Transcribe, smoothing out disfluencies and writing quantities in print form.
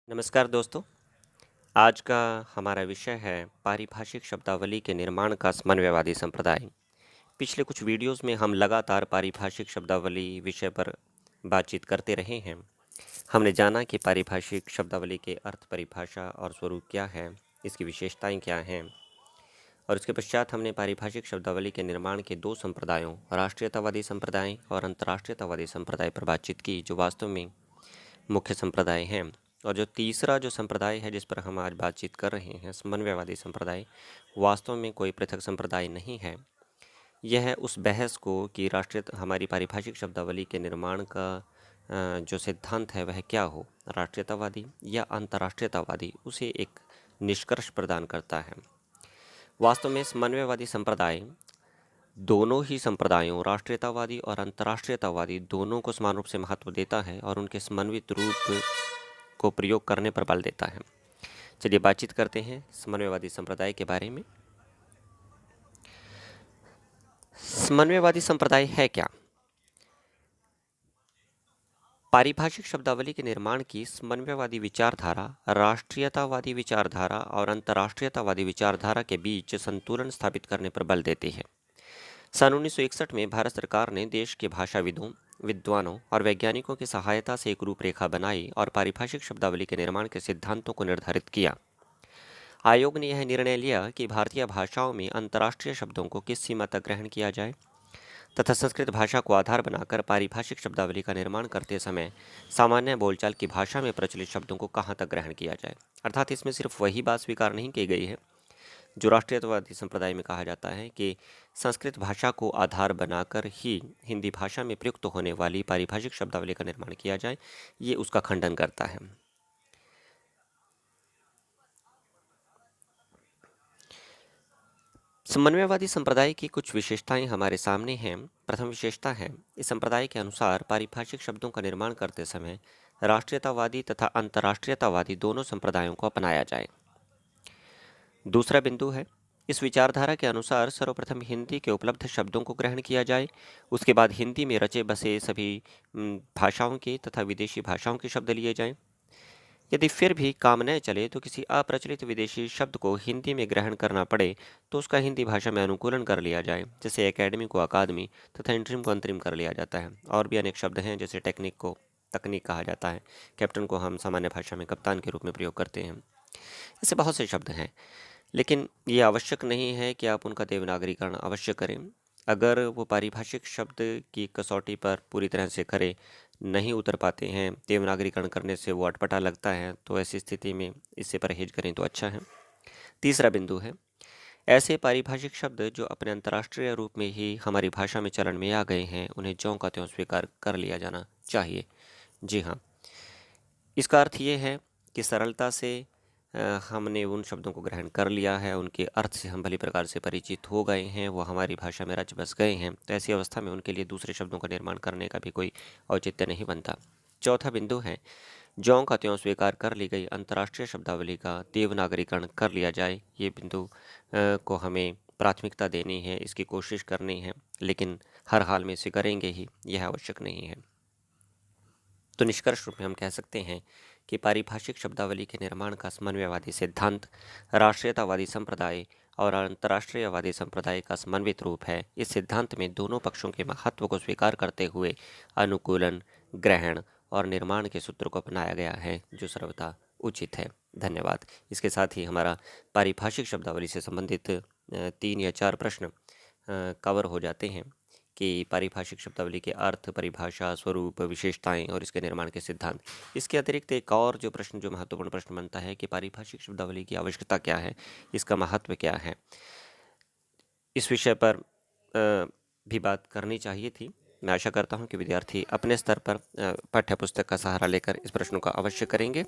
नमस्कार दोस्तों। आज का हमारा विषय है पारिभाषिक शब्दावली के निर्माण का समन्वयवादी संप्रदाय। पिछले कुछ वीडियोस में हम लगातार पारिभाषिक शब्दावली विषय पर बातचीत करते रहे हैं। हमने जाना कि पारिभाषिक शब्दावली के अर्थ, परिभाषा और स्वरूप क्या है, इसकी विशेषताएं क्या हैं, और उसके पश्चात हमने पारिभाषिक शब्दावली के निर्माण के दो संप्रदायों, राष्ट्रीयतावादी संप्रदाय और अंतर्राष्ट्रीयतावादी संप्रदाय पर बातचीत की, जो वास्तव में मुख्य संप्रदाय हैं। और जो तीसरा जो संप्रदाय है जिस पर हम आज बातचीत कर रहे हैं, समन्वयवादी संप्रदाय, वास्तव में कोई पृथक संप्रदाय नहीं है। यह उस बहस को कि राष्ट्रीय हमारी पारिभाषिक शब्दावली के निर्माण का जो सिद्धांत है वह क्या हो, राष्ट्रीयतावादी या अंतर्राष्ट्रीयतावादी, उसे एक निष्कर्ष प्रदान करता है। वास्तव में समन्वयवादी संप्रदाय दोनों ही संप्रदायों, राष्ट्रीयतावादी और अंतर्राष्ट्रीयतावादी, दोनों को समान रूप से महत्व देता है और उनके समन्वित रूप को प्रयोग करने पर बल देता है। चलिए बातचीत करते हैं समन्वयवादी संप्रदाय के बारे में। समन्वयवादी संप्रदाय है क्या? पारिभाषिक शब्दावली के निर्माण की समन्वयवादी विचारधारा राष्ट्रीयतावादी विचारधारा और अंतर्राष्ट्रीयतावादी विचारधारा के बीच संतुलन स्थापित करने पर बल देती है। सन 1961 में भारत सरकार ने देश के भाषाविदों, विद्वानों और वैज्ञानिकों की सहायता से एक रूपरेखा बनाई और पारिभाषिक शब्दावली के निर्माण के सिद्धांतों को निर्धारित किया। आयोग ने यह निर्णय लिया कि भारतीय भाषाओं में अंतर्राष्ट्रीय शब्दों को किस सीमा तक ग्रहण किया जाए तथा संस्कृत भाषा को आधार बनाकर पारिभाषिक शब्दावली का निर्माण करते समय सामान्य बोलचाल की भाषा में प्रचलित शब्दों को कहाँ तक ग्रहण किया जाए। अर्थात इसमें सिर्फ वही बात स्वीकार नहीं की गई है जो राष्ट्रीयतावादी संप्रदाय में कहा जाता है कि संस्कृत भाषा को आधार बनाकर ही हिंदी भाषा में प्रयुक्त होने वाली पारिभाषिक शब्दावली का निर्माण किया जाए। ये उसका खंडन करता है। समन्वयवादी संप्रदाय की कुछ विशेषताएं हमारे सामने हैं। प्रथम विशेषता है, इस संप्रदाय के अनुसार पारिभाषिक शब्दों का निर्माण करते समय राष्ट्रीयतावादी तथा अंतर्राष्ट्रीयतावादी दोनों संप्रदायों को अपनाया जाए। दूसरा बिंदु है, इस विचारधारा के अनुसार सर्वप्रथम हिंदी के उपलब्ध शब्दों को ग्रहण किया जाए, उसके बाद हिंदी में रचे बसे सभी भाषाओं के तथा विदेशी भाषाओं के शब्द लिए जाएं। यदि फिर भी काम न चले तो किसी अप्रचलित विदेशी शब्द को हिंदी में ग्रहण करना पड़े तो उसका हिंदी भाषा में अनुकूलन कर लिया जाए। जैसे एकेडमी को अकादमी तथा इंटरिम को अंतरिम कर लिया जाता है। और भी अनेक शब्द हैं, जैसे टेक्निक को तकनीक कहा जाता है, कैप्टन को हम सामान्य भाषा में कप्तान के रूप में प्रयोग करते हैं। ऐसे बहुत से शब्द हैं, लेकिन ये आवश्यक नहीं है कि आप उनका देवनागरीकरण अवश्य करें। अगर वो पारिभाषिक शब्द की कसौटी पर पूरी तरह से खरे नहीं उतर पाते हैं, देवनागरीकरण करने से वो अटपटा लगता है, तो ऐसी स्थिति में इससे परहेज करें तो अच्छा है। तीसरा बिंदु है, ऐसे पारिभाषिक शब्द जो अपने अंतर्राष्ट्रीय रूप में ही हमारी भाषा में चलन में आ गए हैं, उन्हें ज्यों का त्यों स्वीकार कर लिया जाना चाहिए। जी हाँ, इसका अर्थ ये है कि सरलता से हमने उन शब्दों को ग्रहण कर लिया है, उनके अर्थ से हम भली प्रकार से परिचित हो गए हैं, वो हमारी भाषा में रच बस गए हैं, तो ऐसी अवस्था में उनके लिए दूसरे शब्दों का निर्माण करने का भी कोई औचित्य नहीं बनता। चौथा बिंदु है, ज्यों का त्यों स्वीकार कर ली गई अंतर्राष्ट्रीय शब्दावली का देवनागरीकरण कर लिया जाए। ये बिंदु को हमें प्राथमिकता देनी है, इसकी कोशिश करनी है, लेकिन हर हाल में इसे करेंगे ही, यह आवश्यक नहीं है। तो निष्कर्ष रूप में हम कह सकते हैं कि पारिभाषिक शब्दावली के निर्माण का समन्वयवादी सिद्धांत राष्ट्रीयतावादी संप्रदाय और अंतर्राष्ट्रीयवादी संप्रदाय का समन्वित रूप है। इस सिद्धांत में दोनों पक्षों के महत्व को स्वीकार करते हुए अनुकूलन, ग्रहण और निर्माण के सूत्र को अपनाया गया है, जो सर्वथा उचित है। धन्यवाद। इसके साथ ही हमारा पारिभाषिक शब्दावली से संबंधित 3 या 4 प्रश्न कवर हो जाते हैं कि पारिभाषिक शब्दावली के अर्थ, परिभाषा, स्वरूप, विशेषताएं और इसके निर्माण के सिद्धांत। इसके अतिरिक्त एक और जो प्रश्न, जो महत्वपूर्ण प्रश्न बनता है कि पारिभाषिक शब्दावली की आवश्यकता क्या है, इसका महत्व क्या है। इस विषय पर भी बात करनी चाहिए थी। मैं आशा करता हूं कि विद्यार्थी अपने स्तर पर पाठ्य पुस्तक का सहारा लेकर इस प्रश्नों का अवश्य करेंगे।